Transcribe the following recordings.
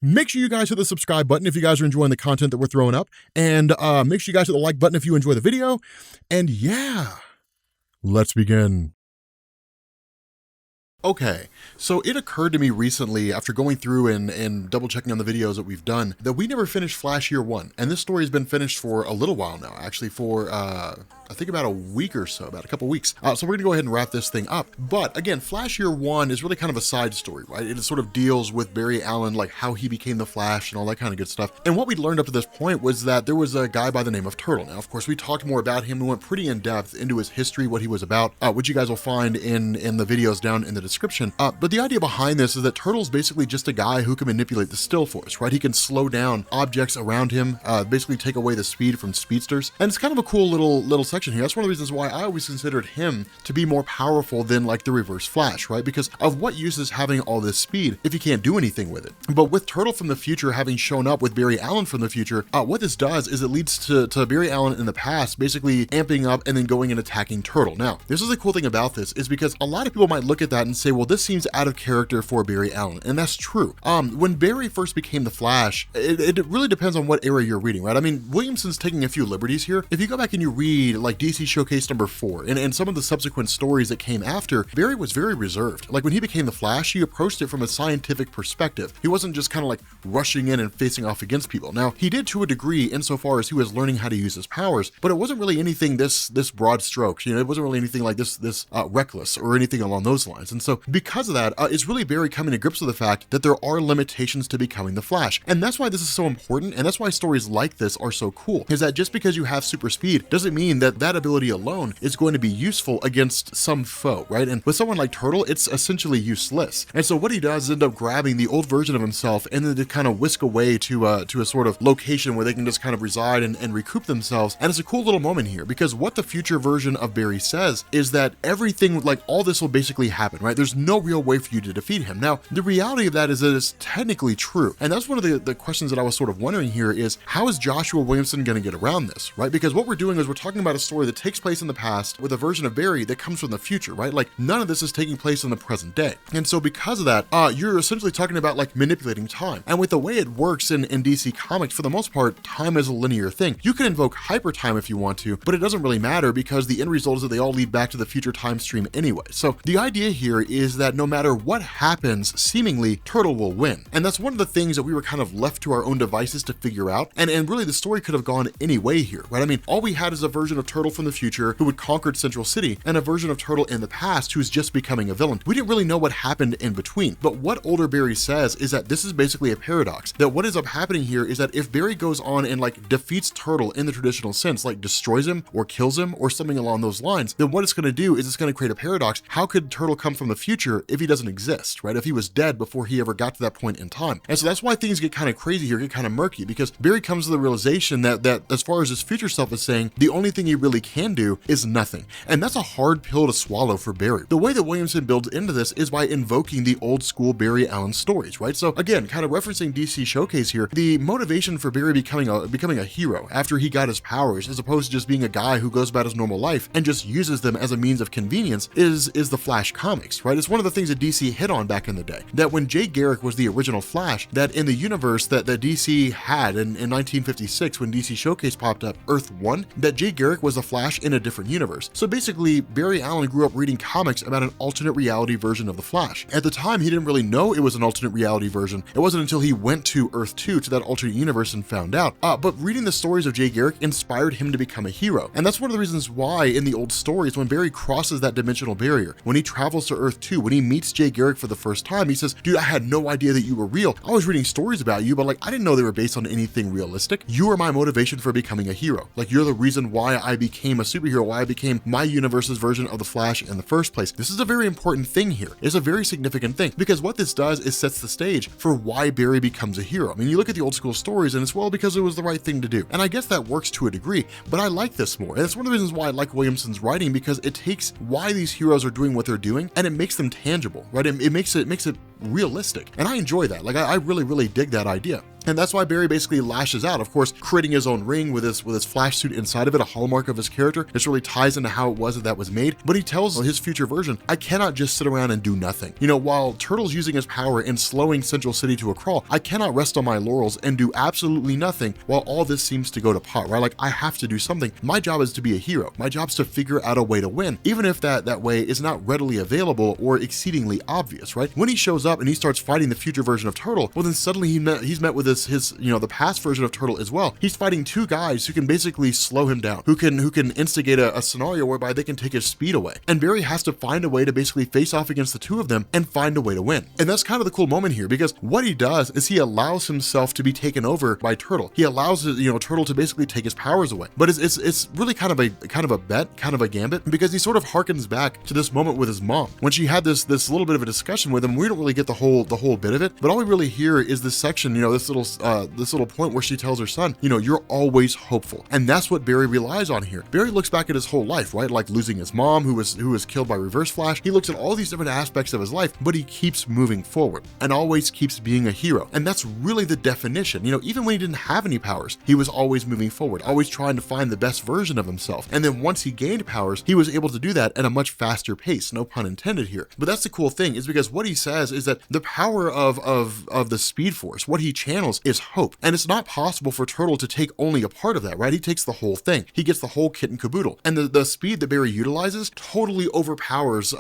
Make sure you guys hit the subscribe button if you guys are enjoying the content that we're throwing up. And make sure you guys hit the like button if you enjoy the video. And yeah, let's begin. Okay, so it occurred to me recently after going through and double checking on the videos that we've done that we never finished Flash Year 1. And this story has been finished for a little while now, actually for I think about a week or so, about a couple weeks. So we're gonna go ahead and wrap this thing up. But again, Flash Year 1 is really kind of a side story, right? It sort of deals with Barry Allen, like how he became the Flash and all that kind of good stuff. And what we learned up to this point was that there was a guy by the name of Turtle. Now, of course, we talked more about him. We went pretty in depth into his history, what he was about, which you guys will find in the videos down in the description. But the idea behind this is that Turtle's basically just a guy who can manipulate the still force, right? He can slow down objects around him, basically take away the speed from speedsters. And it's kind of a cool little section here. That's one of the reasons why I always considered him to be more powerful than like the Reverse Flash, right? Because of what use is having all this speed if you can't do anything with it. But with Turtle from the future having shown up with Barry Allen from the future, what this does is it leads to Barry Allen in the past basically amping up and then going and attacking Turtle. Now, this is the cool thing about this is because a lot of people might look at that and say, well, this seems out of character for Barry Allen, and that's true. When Barry first became the Flash, it really depends on what era you're reading, right? I mean, Williamson's taking a few liberties here. If you go back and you read like DC Showcase number 4 and some of the subsequent stories that came after, Barry was very reserved. Like when he became the Flash, he approached it from a scientific perspective. He wasn't just kind of like rushing in and facing off against people. Now, he did to a degree insofar as he was learning how to use his powers, but it wasn't really anything this broad strokes. You know, it wasn't really anything like this reckless or anything along those lines. And so because of that, it's really Barry coming to grips with the fact that there are limitations to becoming the Flash. And that's why this is so important, and that's why stories like this are so cool, is that just because you have super speed doesn't mean that that ability alone is going to be useful against some foe, right? And with someone like Turtle, it's essentially useless. And so what he does is end up grabbing the old version of himself and then to kind of whisk away to a sort of location where they can just kind of reside and recoup themselves. And it's a cool little moment here because what the future version of Barry says is that everything, like all this will basically happen, right? There's no real way for you to defeat him. Now, the reality of that is that it's technically true. And that's one of the questions that I was sort of wondering here is how is Joshua Williamson going to get around this, right? Because what we're doing is we're talking about a story that takes place in the past with a version of Barry that comes from the future, right? Like none of this is taking place in the present day. And so because of that, you're essentially talking about like manipulating time. And with the way it works in DC Comics, for the most part, time is a linear thing. You can invoke hyper time if you want to, but it doesn't really matter because the end result is that they all lead back to the future time stream anyway. So the idea here is that no matter what happens, seemingly Turtle will win. And that's one of the things that we were kind of left to our own devices to figure out. And really the story could have gone any way here, right? I mean, all we had is a version of Turtle from the future who had conquered Central City and a version of Turtle in the past who's just becoming a villain. We didn't really know what happened in between. But what older Barry says is that this is basically a paradox. That what ends up happening here is that if Barry goes on and like defeats Turtle in the traditional sense, like destroys him or kills him or something along those lines, then what it's going to do is it's going to create a paradox. How could Turtle come from the future if he doesn't exist, right? If he was dead before he ever got to that point in time. And so that's why things get kind of crazy here, get kind of murky, because Barry comes to the realization that as far as his future self is saying, the only thing he really can do is nothing. And that's a hard pill to swallow for Barry. The way that Williamson builds into this is by invoking the old school Barry Allen stories, right? So again, kind of referencing DC Showcase here, the motivation for Barry becoming a hero after he got his powers, as opposed to just being a guy who goes about his normal life and just uses them as a means of convenience, is the Flash comics, right? It's one of the things that DC hit on back in the day, that when Jay Garrick was the original Flash, that in the universe that DC had in 1956 when DC Showcase popped up, Earth 1, that Jay Garrick was the Flash in a different universe. So basically, Barry Allen grew up reading comics about an alternate reality version of the Flash. At the time, he didn't really know it was an alternate reality version. It wasn't until he went to Earth 2, to that alternate universe, and found out. But reading the stories of Jay Garrick inspired him to become a hero. And that's one of the reasons why in the old stories, when Barry crosses that dimensional barrier, when he travels to Earth 2, when he meets Jay Garrick for the first time, he says, dude, I had no idea that you were real. I was reading stories about you, but like, I didn't know they were based on anything realistic. You are my motivation for becoming a hero. Like, you're the reason why I became a superhero, why I became my universe's version of the Flash in the first place. This is a very important thing here. It's a very significant thing, because what this does is sets the stage for why Barry becomes a hero. I mean, you look at the old school stories and it's, well, because it was the right thing to do. And I guess that works to a degree, but I like this more. And it's one of the reasons why I like Williamson's writing, because it takes why these heroes are doing what they're doing and it makes them tangible, right? It makes it realistic. And I enjoy that. Like, I really dig that idea. And that's why Barry basically lashes out, of course, creating his own ring with his flash suit inside of it, a hallmark of his character. This really ties into how it was that was made. But he tells his future version, I cannot just sit around and do nothing. You know, while Turtle's using his power in slowing Central City to a crawl, I cannot rest on my laurels and do absolutely nothing while all this seems to go to pot, right? Like, I have to do something. My job is to be a hero. My job is to figure out a way to win, even if that way is not readily available or exceedingly obvious, right? When he shows up and he starts fighting the future version of Turtle, well, then suddenly he's met with his the past version of Turtle as well. He's fighting two guys who can basically slow him down, who can instigate a scenario whereby they can take his speed away. And Barry has to find a way to basically face off against the two of them and find a way to win. And that's kind of the cool moment here, because what he does is he allows himself to be taken over by Turtle. He allows Turtle to basically take his powers away. But it's really kind of a bet, kind of a gambit, because he sort of harkens back to this moment with his mom when she had this little bit of a discussion with him. We don't really get the whole bit of it, but all we really hear is this section, this little point where she tells her son, you're always hopeful. And that's what Barry relies on here. Barry looks back at his whole life, right? Like losing his mom, who was killed by Reverse Flash. He looks at all these different aspects of his life, but he keeps moving forward and always keeps being a hero. And that's really the definition. Even when he didn't have any powers, he was always moving forward, always trying to find the best version of himself. And then once he gained powers, he was able to do that at a much faster pace, no pun intended here. But that's the cool thing, is because what he says is that the power of the Speed Force, what he channels, is hope. And it's not possible for Turtle to take only a part of that, right? He takes the whole thing. He gets the whole kit and caboodle. And the speed that Barry utilizes totally overpowers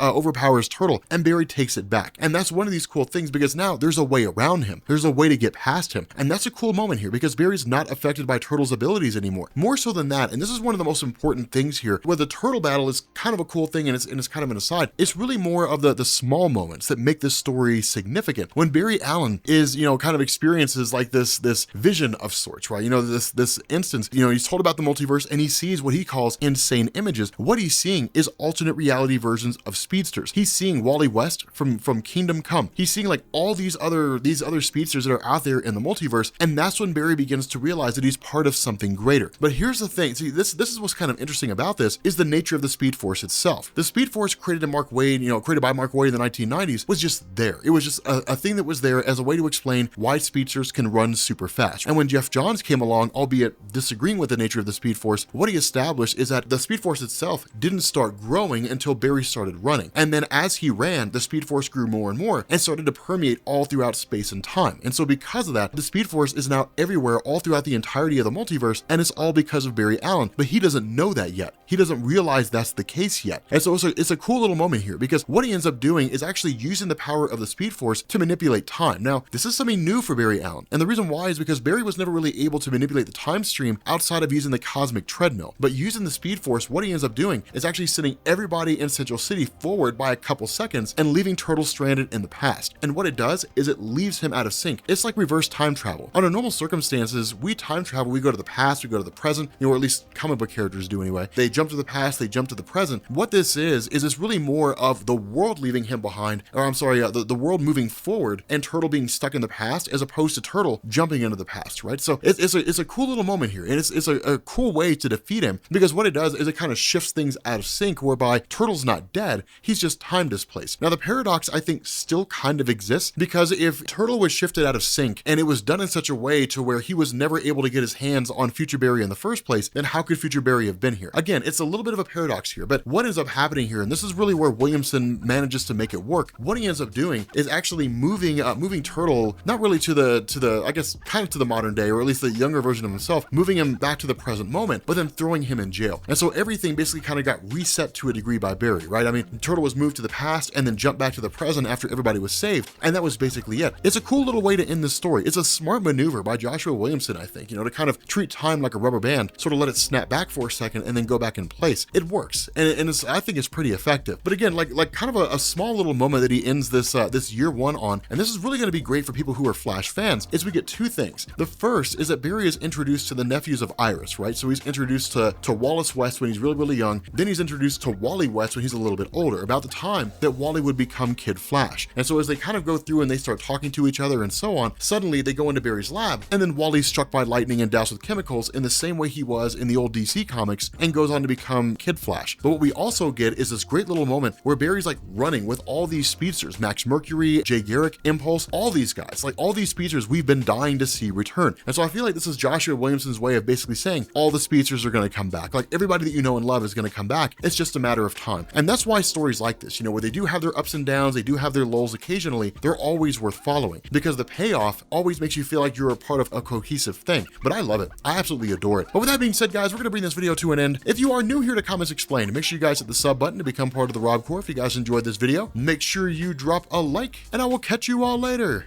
Turtle, and Barry takes it back. And that's one of these cool things, because now there's a way around him. There's a way to get past him. And that's a cool moment here, because Barry's not affected by Turtle's abilities anymore. More so than that, and this is one of the most important things here, where the Turtle battle is kind of a cool thing and it's kind of an aside, it's really more of the small moments that make this story significant. When Barry Allen is, kind of experiences like this vision of sorts, right? This instance, he's told about the multiverse and he sees what he calls insane images. What he's seeing is alternate reality versions of speedsters. He's seeing Wally West from Kingdom Come. He's seeing like all these other speedsters that are out there in the multiverse, and that's when Barry begins to realize that he's part of something greater. But here's the thing. See, this is what's kind of interesting about this, is the nature of the Speed Force itself. The Speed Force created by Mark Waid in the 1990s was just there. It was just a thing that was there as a way to explain why speedsters can run super fast. And when Jeff Johns came along, albeit disagreeing with the nature of the Speed Force, what he established is that the Speed Force itself didn't start growing until Barry started running. And then as he ran, the Speed Force grew more and more and started to permeate all throughout space and time. And so because of that, the Speed Force is now everywhere all throughout the entirety of the multiverse, and it's all because of Barry Allen. But he doesn't know that yet. He doesn't realize that's the case yet. And so it's a cool little moment here, because what he ends up doing is actually using the power of the Speed Force to manipulate time. Now, this is something new for Barry Allen, and the reason why is because Barry was never really able to manipulate the time stream outside of using the cosmic treadmill. But using the Speed Force, what he ends up doing is actually sending everybody in Central City forward by a couple seconds and leaving Turtle stranded in the past. And what it does is it leaves him out of sync. It's like reverse time travel. Under normal circumstances, we time travel, we go to the past, we go to the present, or at least comic book characters do anyway. They jump to the past, they jump to the present. What this is it's really more of the world leaving him behind, or I'm sorry, the world moving forward and Turtle being stuck in the past, as opposed to Turtle jumping into the past, right? So it's a cool little moment here, and it's a cool way to defeat him, because what it does is it kind of shifts things out of sync, whereby Turtle's not dead, he's just time displaced. Now the paradox, I think, still kind of exists, because if Turtle was shifted out of sync and it was done in such a way to where he was never able to get his hands on Future Barry in the first place, then how could Future Barry have been here? Again, it's a little bit of a paradox here, but what ends up happening here, and this is really where Williamson manages to make it work, what he ends up doing is actually moving Turtle, not really to the I guess kind of to the modern day, or at least the younger version of himself, moving him back to the present moment, but then throwing him in jail. And so everything basically kind of got reset to a degree by Barry, right? I mean, Turtle was moved to the past and then jumped back to the present after everybody was saved, and that was basically it. It's a cool little way to end this story. It's a smart maneuver by Joshua Williamson, I think, to kind of treat time like a rubber band, sort of let it snap back for a second and then go back in place. It works, and I think it's pretty effective. But again, like kind of a small little moment that he ends this year one on, and this is really going to be great for people who are Flash fans, is we get two things. The first is that Barry is introduced to the nephews of Iris, right? So he's introduced to Wallace West when he's really, really young. Then he's introduced to Wally West when he's a little bit older, about the time that Wally would become Kid Flash. And so as they kind of go through and they start talking to each other and so on, suddenly they go into Barry's lab, and then Wally's struck by lightning and doused with chemicals in the same way he was in the old DC comics, and goes on to become Kid Flash. But what we also get is this great little moment where Barry's like running with all these speedsters, Max Mercury, Jay Garrick, Impulse, all these guys, like all these speedsters we've been been dying to see return. And so I feel like this is Joshua Williamson's way of basically saying all the speedsters are going to come back. Like everybody that you know and love is going to come back. It's just a matter of time. And that's why stories like this, you know, where they do have their ups and downs, they do have their lulls occasionally, they're always worth following because the payoff always makes you feel like you're a part of a cohesive thing. But I love it. I absolutely adore it. But with that being said, guys, we're going to bring this video to an end. If you are new here to Comments Explained, make sure you guys hit the sub button to become part of the Rob Corps. If you guys enjoyed this video, make sure you drop a like, and I will catch you all later.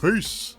Peace.